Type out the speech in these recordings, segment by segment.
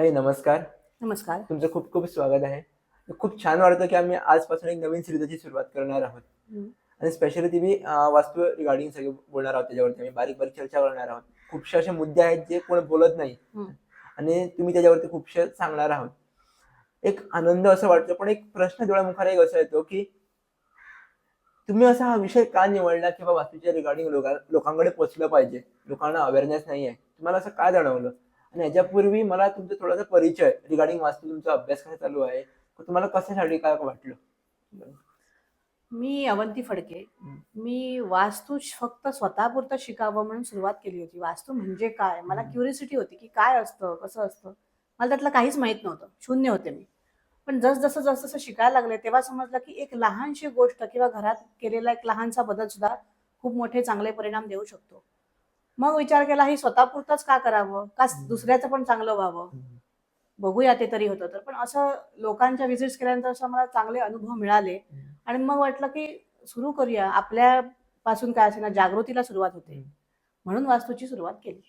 ताई नमस्कार. नमस्कार. तुमचं खूप खूप स्वागत आहे. खूप छान वाटतं की आम्ही आजपासून एक नवीन सिरीजची सुरुवात करणार आहोत. हं, आणि स्पेशली ती मी वास्तू रिगार्डिंग सगळे बोलणार आहोत त्याच्यावरती आम्ही बारीक-बारीक चर्चा करणार आहोत. खूपसे असे मुद्दे आहेत जे कोण बोलत नाही हं. आणि तुम्ही त्याच्यावरती खूपसे सांगणार आहोत. एक आनंद असं वाटतो, पण एक प्रश्न डोळ्यामुखाला एक असा येतो की तुम्ही असा हा विषय का निवडला की बाबा वास्तूच्या रिगार्डिंग लोकांकडे पोहोचलं पाहिजे. लोकांना अवेअरनेस नाहीये. तुम्हाला असं का जाणवलं? आणि याच्यापूर्वी मला तुमचा थोडासा परिचय रिगार्डिंग वास्तू तुमचा अभ्यास कसा चालू आहे? तर तुम्हाला कशासाठी काय वाटलं? मी अवंती फडके. हं, मी वास्तू फक्त स्वतःपुरतं शिकावं म्हणून सुरुवात केली होती. वास्तू म्हणजे काय? मला हं, क्युरिओसिटी होती, की काय असतं? कसं असतं? मला त्यातलं काहीच माहीत नव्हतं. शून्य होते मी. पण जसं शिकायला लागले, तेव्हा समजलं, की एक लहानशी गोष्ट किंवा घरात केलेला एक लहानसा बदल सुद्धा खूप मोठे चांगले परिणाम देऊ शकतो. मग विचार केला, हे स्वतःपुरतंच का करावं? का हं, दुसऱ्याचं पण चांगलं व्हावं? हं, बघूया ते तरी होतं तर. पण असं लोकांच्या व्हिजिट्स केल्यानंतर असं मला चांगले अनुभव मिळाले हं, आणि मग वाटलं की सुरू करूया. आपल्यापासून काय असेना जागृतीला सुरुवात होते. हं. म्हणून वास्तूची सुरुवात केली.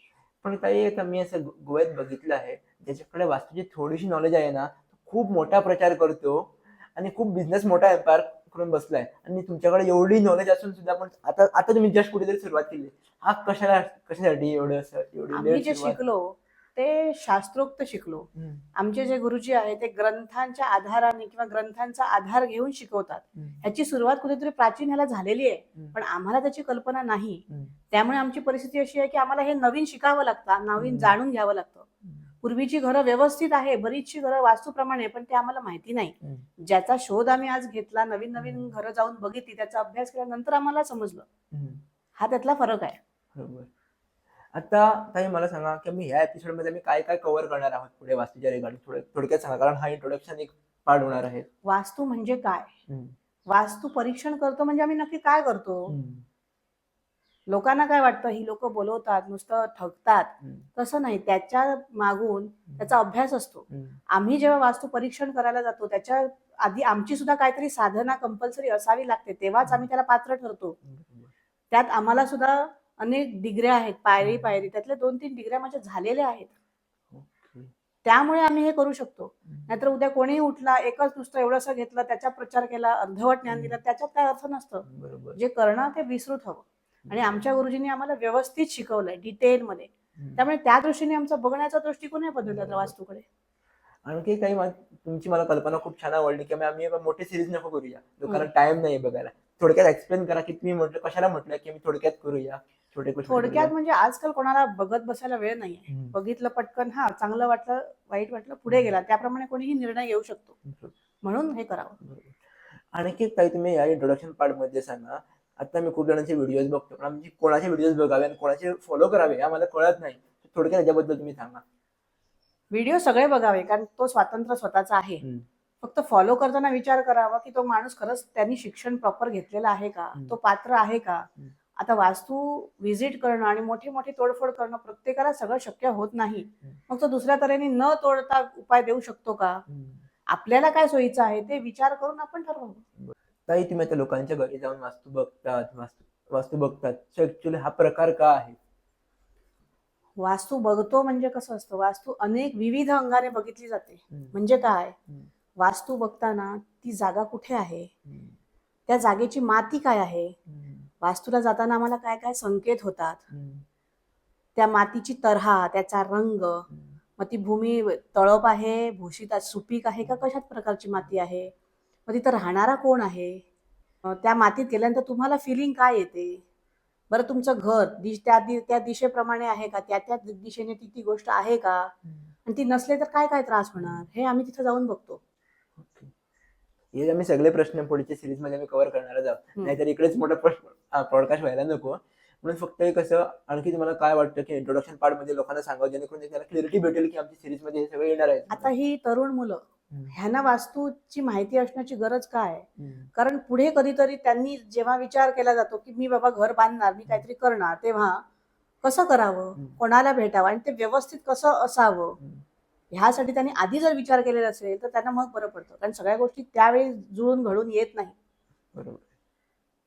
पण ताई आता मी असं गोव्यात बघितलं आहे, ज्याच्याकडे वास्तूची थोडीशी नॉलेज आहे ना, खूप मोठा प्रचार करतो आणि खूप बिझनेस मोठा एम्पायर करून बसलाय आणि तुमच्याकडे एवढी नॉलेज असून सुद्धा पण आता आता तुम्ही जस्ट कुठेतरी सुरुवात केली. हा कशासाठी एवढं असं एवढी आम्ही लेट जे सुरुवात? शिकलो ते शास्त्रोक्त शिकलो. हं, आमचे जे गुरुजी आहेत ते ग्रंथांच्या आधाराने किंवा ग्रंथांचा आधार घेऊन शिकवतात. हं, ह्याची सुरुवात कुठेतरी प्राचीन ह्याला झालेली आहे. हं, पण आम्हाला त्याची कल्पना नाही. हं, त्यामुळे आमची परिस्थिती अशी आहे की आम्हाला हे नवीन शिकावं लागतं, नवीन हं, जाणून घ्यावं लागतं. हं, पूर्वीची घरं व्यवस्थित आहे, बरीचशी घरं वास्तूप्रमाणे पण ते आम्हाला माहिती नाही. हं, ज्याचा शोध आम्ही आज घेतला, हं, नवीन-नवीन घरं जाऊन बघितली, त्याचा अभ्यास केल्यानंतर आम्हाला समजलं. हं. हा त्यातला फरक आहे. बरोबर. आता ताई मला सांगा, की मी ह्या एपिसोडमध्ये मी काय-काय कव्हर करणार आहोत पुढे वास्तूच्या रिगार्डिंग थोडक्यात सांगा. कारण हा इंट्रोडक्शन एक पार्ट होणार आहे. वास्तू म्हणजे काय? हं, वास्तू परीक्षण करतो म्हणजे आम्ही नक्की काय करतो? हं, लोकांना काय वाटतं, ही लोकं बोलवतात, नुसतं ठगतात. हं, तसं नाही. त्याच्या मागून हं, त्याचा अभ्यास असतो. हं. आम्ही जेव्हा वास्तू परीक्षण करायला जातो, त्याच्या आधी आमची सुद्धा काहीतरी साधना कंपल्सरी असावी लागते. तेव्हाच हं, आम्ही त्याला पात्र ठरतो. बरोबर. त्यात आम्हाला सुद्धा अनेक डिग्र्या आहेत, पायरी-पायरी. हं, त्यातल्या 2-3 डिग्र्या माझ्या झालेल्या आहेत. ओके. त्यामुळे आम्ही हे करू शकतो. हं, नाहीतर उद्या कोणीही उठला, एकच नुसतं एवढंसं घेतलं, त्याचा प्रचार केला, अर्धवट ज्ञान हं, दिलं, त्याच्यात काही अर्थ नसतं. बरोबर. जे करणं ते विसरूत हवं. आणि बरोबर. आमच्या गुरुजींनी आम्हाला व्यवस्थित शिकवलंय डिटेलमध्ये. हं, त्यामुळे त्या दृष्टीने आमचा बघण्याचा दृष्टिकोनही बदलला त्या बरोबर. वास्तूकडे. आणखी काही तुमची मला कल्पना खूप छान आवडली, की आम्ही आता मोठी सीरीज नको करूया. लोकांना हं. टाईम नाहीये बघायला. थोडक्यात एक्सप्लेन करा, की तुम्ही म्हटलं कशाला म्हटलं, की आम्ही थोडक्यात करूया. छोटे-छोटे करूया. थोडक्यात म्हणजे आजकाल कोणाला बघत बसायला वेळ नाहीये. हं, बघितलं पटकन हां, चांगलं वाटलं, वाईट वाटलं, पुढे हं, गेला. त्याप्रमाणे कोणीही निर्णय घेऊ शकतो. बरोबर. म्हणून हे करावं. बरोबर. आणखी काही तुम्ही या इंट्रोडक्शन पार्टमध्ये सांगा. आता मी खूप जणांचे व्हिडिओज बघतो, पण आमची कोणाचे व्हिडिओज बघावे आणि कोणाचे फॉलो करावे हे आम्हाला कळत नाही. थोडक्यात याच्याबद्दल तुम्ही सांगा. व्हिडिओ सगळे बघावे कारण तो स्वातंत्र्य स्वतःचा आहे. हं, फक्त फॉलो करताना विचार करावा, की तो माणूस खरंच त्यांनी शिक्षण प्रॉपर घेतलेलं आहे का? हं, तो पात्र आहे का? हं, आता वास्तू व्हिजिट करणं आणि मोठी-मोठी तोडफोड करणं प्रत्येकाला सगळं शक्य होत नाही. हं, मग तो दुसऱ्या तऱ्हेने न तोडता उपाय देऊ शकतो का? हं. आपल्याला काय सोयीचं आहे ते विचार करून आपण ठरवावं. बरं. ताई तुम्ही आता लोकांच्या घरी जाऊन वास्तू बघतात, वास्तू वास्तू बघतात. सो ॲक्चुअली हा प्रकार का आहे? वास्तू बघतो म्हणजे कसं असतं, वास्तू अनेक विविध अंगाने बघितली जाते. हं, म्हणजे काय? हं, वास्तू बघताना ती जागा कुठे आहे? हं, त्या जागेची माती काय आहे? हं, वास्तूला जाताना आम्हाला काय-काय संकेत होतात? हं, त्या मातीची तऱ्हा, त्याचा रंग, हं, मग ती भूमी तळप आहे, भुसभुशीत सुपीक आहे का हं, कशाच प्रकारची माती आहे? मग तिथं राहणारा कोण आहे? त्या मातीत गेल्यानंतर तुम्हाला फिलिंग काय येते? बरं तुमचं घर त्या दिशेप्रमाणे आहे का? त्या दिशेने ती गोष्ट आहे का? हं. आणि ती नसले तर काय-काय त्रास हं, होणार? हे आम्ही तिथं जाऊन बघतो. ओके. हे आम्ही सगळे प्रश्न पुढच्या सीरीजमध्ये आम्ही कव्हर करणारच आहोत. हं. नाहीतर इकडेच मोठा पॉडकास्ट व्हायला नको. म्हणून फक्त हे कसं आणखी तुम्हाला काय वाटतं, की इंट्रोडक्शन पार्टमध्ये लोकांना सांगावं जेणेकरून त्यांना क्लॅरिटी भेटेल, की आमच्या सीरीजमध्ये हे सगळं येणार आहे आता म्हणून. ही तरुण मुलं, हं, ह्यांना वास्तूची माहिती असण्याची गरज काय आहे? हं, कारण पुढे कधीतरी त्यांनी जेव्हा विचार केला जातो, की मी बाबा घर बांधणार, मी हं, काहीतरी करणार, तेव्हा कसं करावं? हं, कोणाला भेटावं? आणि ते व्यवस्थित कसं असावं? हं. ह्यासाठी त्यांनी आधी जर विचार केलेला असेल, तर त्यांना मग बरं पडतं. कारण सगळ्या गोष्टी त्यावेळी जुळून घडून येत नाही. बरोबर.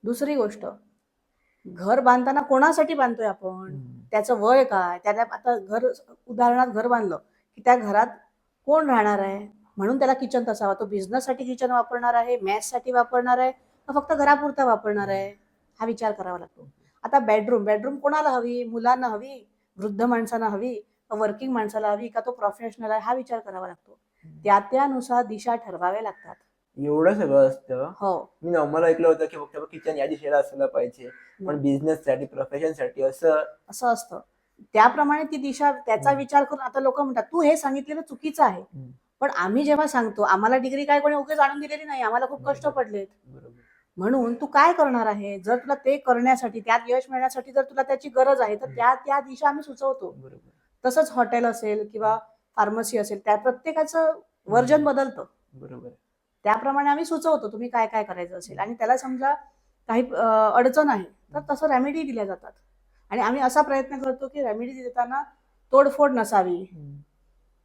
दुसरी गोष्ट, घर बांधताना कोणासाठी बांधतोय आपण? हं, त्याचं वय काय? त्याला आता घर उदाहरणार्थ घर बांधलं, की त्या घरात कोण राहणार आहे, म्हणून त्याला किचन तसावा. तो बिझनेससाठी किचन वापरणार आहे, मॅथ्ससाठी वापरणार आहे, का फक्त घरापुरता वापरणार आहे, हा विचार करावा लागतो. आता बेडरूम कोणाला हवी, मुलांना हवी, वृद्ध माणसांना हवी, का वर्किंग माणसाला हवी, का तो प्रोफेशनल आहे, हा विचार करावा लागतो. त्यानुसार दिशा ठरवाव्या लागतात. एवढं सगळं असतं. हो. मी नॉर्मल ऐकलं होतं की फक्त किचन या दिशेला असलं पाहिजे, पण बिझनेससाठी प्रोफेशनसाठी असं असं असतं. त्याप्रमाणे ती दिशा, त्याचा विचार करून आता लोक म्हणतात तू हे सांगितलेलं चुकीचं आहे. पण आम्ही जेव्हा सांगतो, आम्हाला डिग्री काय कोणी उगीच आणून दिलेली नाही, आम्हाला खूप कष्ट पडलेत. बरोबर. म्हणून तू काय करणार आहे, जर तुला ते करण्यासाठी, त्यात यश मिळण्यासाठी जर तुला त्याची गरज आहे, तर त्या दिशा आम्ही सुचवतो. बरोबर. तसंच हॉटेल असेल किंवा फार्मसी असेल, त्या प्रत्येकाचं वर्जन बदलतं. बरोबर. त्याप्रमाणे आम्ही सुचवतो तुम्ही काय काय करायचं असेल. आणि त्याला समजा काही अडचण आहे तर तसं रेमेडी दिल्या जातात. आणि आम्ही असा प्रयत्न करतो की रेमेडी देताना तोडफोड नसावी,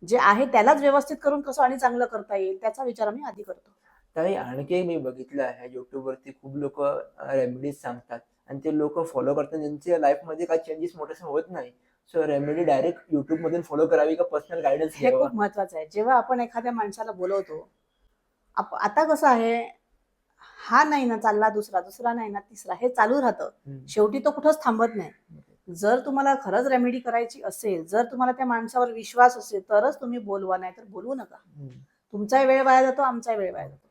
जे आहे त्यालाच व्यवस्थित करून कसं आणि चांगलं करता येईल त्याचा विचार आम्ही आधी करतो. ताई, आणखी एक मी बघितलं आहे YouTube वरती खूप लोक रेमेडीज सांगतात आणि ते लोक फॉलो करतात, त्यांच्या लाईफमध्ये काही चेंजेस मोठे होत नाही. सो रेमेडी डायरेक्ट YouTube मधून फॉलो करावी का पर्सनल गायडन्स हे घ्यावा? खूप महत्वाचं आहे. जेव्हा आपण एखाद्या माणसाला बोलवतो, आता कसं आहे, हा नाही ना चालला दुसरा, दुसरा नाही ना तिसरा, हे चालू राहतं. शेवटी तो कुठंच थांबत नाही. जर तुम्हाला खरंच रेमेडी करायची असेल, जर तुम्हाला त्या माणसावर विश्वास असेल, तरच तुम्ही बोलवा, नाही तर बोलवू नका. तुमचाही वेळ वाया जातो, आमचाही वेळ वाया जातो.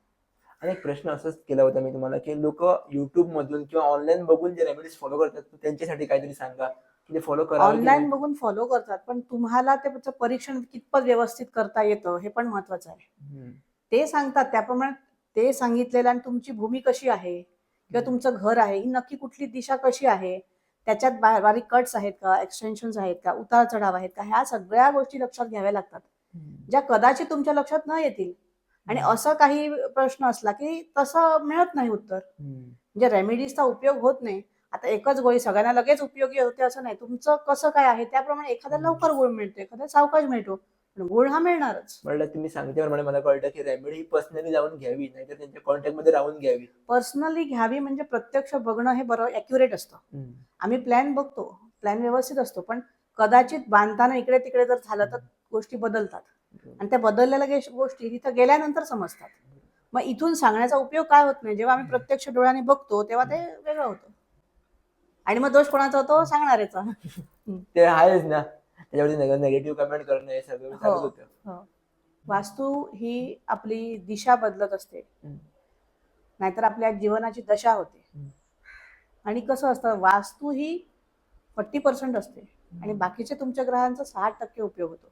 आणि एक प्रश्न असंच केला होता मी तुम्हाला की लोक YouTube मधून किंवा ऑनलाईन बघून जे रेमेडीज फॉलो करतात, त्यांच्यासाठी काहीतरी सांगा की ते फॉलो करावे की ऑनलाईन नाही? बघून फॉलो करतात, पण तुम्हाला त्याचं परीक्षण कितपत व्यवस्थित करता येतं हे पण महत्वाचं आहे. ते सांगतात त्याप्रमाणे ते सांगितलेलं, आणि तुमची भूमी कशी आहे किंवा तुमचं घर आहे, ही नक्की कुठली दिशा कशी आहे, त्याच्यात बारीक कट्स आहेत का, एक्सटेन्शन्स आहेत का, उतार चढाव आहेत का, ह्या सगळ्या गोष्टी लक्षात घ्याव्या लागतात, ज्या कदाचित तुमच्या लक्षात न येतील. आणि असं काही प्रश्न असला की तसं मिळत नाही उत्तर, म्हणजे रेमेडीजचा उपयोग होत नाही. आता एकच गोळी सगळ्यांना लगेच उपयोगी होते असं नाही. तुमचं कसं काय आहे त्याप्रमाणे एखाद्या लवकर गुळ मिळतो, एखाद्या सावकाश मिळतो, पण गुळ हा मिळणारच. म्हणलं तुम्ही सांगितल्याप्रमाणे मला कळलं की रेमेडी ही पर्सनली जाऊन घ्यावी, नाहीतर त्यांच्या कॉन्टॅक्ट मध्ये राहून घ्यावी. पर्सनली घ्यावी म्हणजे प्रत्यक्ष बघणं हे बरोबर ॲक्युरेट असतं. आम्ही प्लॅन बघतो, प्लॅन व्यवस्थित असतो, पण कदाचित बांधताना इकडे तिकडे जर झालं तर गोष्टी बदलतात, आणि त्या बदललेल्या गोष्टी तिथं गेल्यानंतर समजतात. मग इथून सांगण्याचा उपयोग काय होत नाही. जेव्हा आम्ही प्रत्यक्ष डोळ्याने बघतो तेव्हा ते वेगळं होतं, आणि मग दोष कोणाचा होतो, सांगणारेचा. ते आहेच ना, त्याच्यावरती नेगेटिव्ह कमेंट करणं हे सगळं चालूच होतं. हो. वास्तू ही आपली दिशा बदलत असते, नाहीतर आपल्या जीवनाची दशा होते. आणि कसं असतं, वास्तू ही 40% असते आणि बाकीचे तुमच्या ग्रहांचा 60% उपयोग होतो.